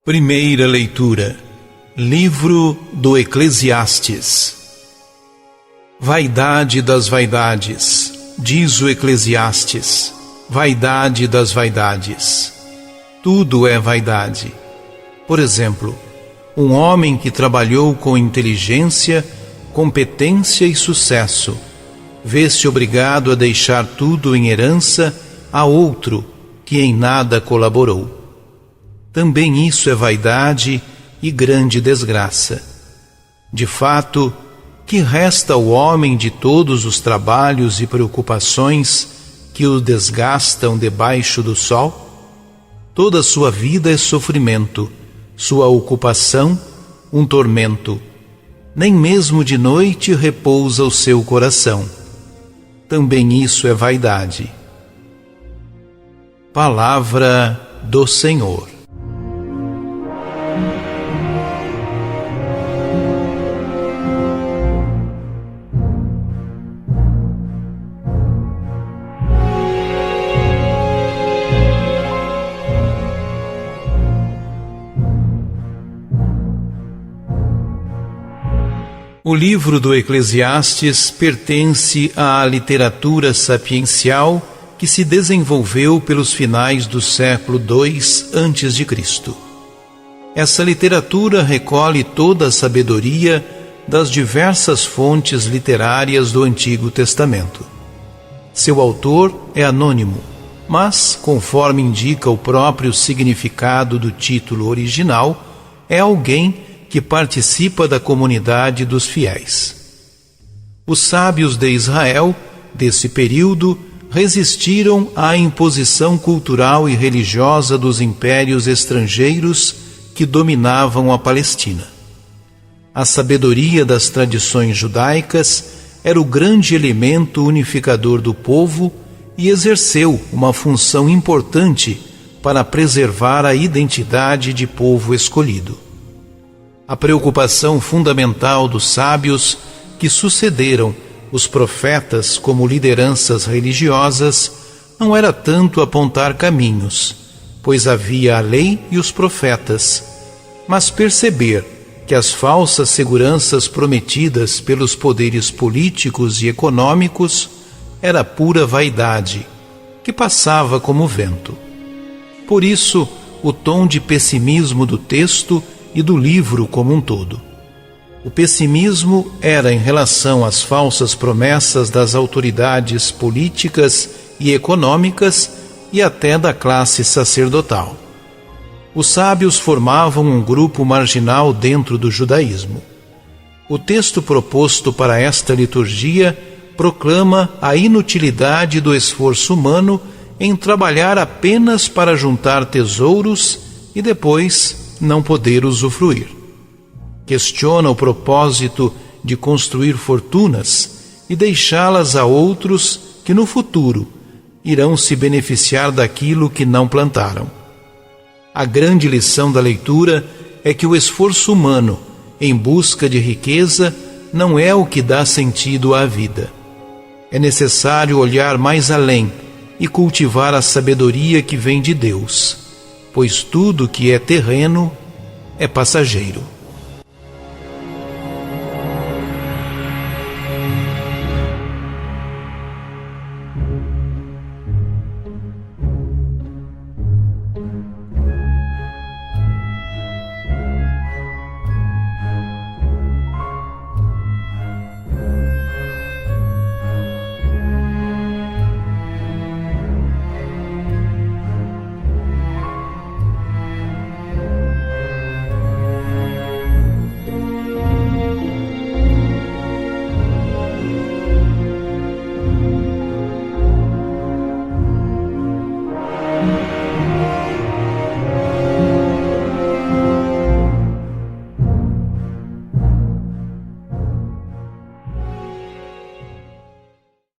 Primeira leitura. Livro do Eclesiastes. Vaidade das vaidades, diz o Eclesiastes, vaidade das vaidades. Tudo é vaidade. Por exemplo, um homem que trabalhou com inteligência, competência e sucesso, vê-se obrigado a deixar tudo em herança a outro que em nada colaborou. Também isso é vaidade e grande desgraça. De fato, que resta ao homem de todos os trabalhos e preocupações que o desgastam debaixo do sol? Toda sua vida é sofrimento, sua ocupação, um tormento. Nem mesmo de noite repousa o seu coração. Também isso é vaidade. Palavra do Senhor. O livro do Eclesiastes pertence à literatura sapiencial que se desenvolveu pelos finais do século II a.C. Essa literatura recolhe toda a sabedoria das diversas fontes literárias do Antigo Testamento. Seu autor é anônimo, mas, conforme indica o próprio significado do título original, é alguém que participa da comunidade dos fiéis. Os sábios de Israel, desse período, resistiram à imposição cultural e religiosa dos impérios estrangeiros que dominavam a Palestina. A sabedoria das tradições judaicas era o grande elemento unificador do povo e exerceu uma função importante para preservar a identidade de povo escolhido. A preocupação fundamental dos sábios que sucederam os profetas como lideranças religiosas não era tanto apontar caminhos, pois havia a lei e os profetas, mas perceber que as falsas seguranças prometidas pelos poderes políticos e econômicos era pura vaidade, que passava como vento. Por isso, o tom de pessimismo do texto e do livro como um todo. O pessimismo era em relação às falsas promessas das autoridades políticas e econômicas e até da classe sacerdotal. Os sábios formavam um grupo marginal dentro do judaísmo. O texto proposto para esta liturgia proclama a inutilidade do esforço humano em trabalhar apenas para juntar tesouros e depois não poder usufruir. Questiona o propósito de construir fortunas e deixá-las a outros que no futuro irão se beneficiar daquilo que não plantaram. A grande lição da leitura é que o esforço humano em busca de riqueza não é o que dá sentido à vida. É necessário olhar mais além e cultivar a sabedoria que vem de Deus, pois tudo que é terreno é passageiro.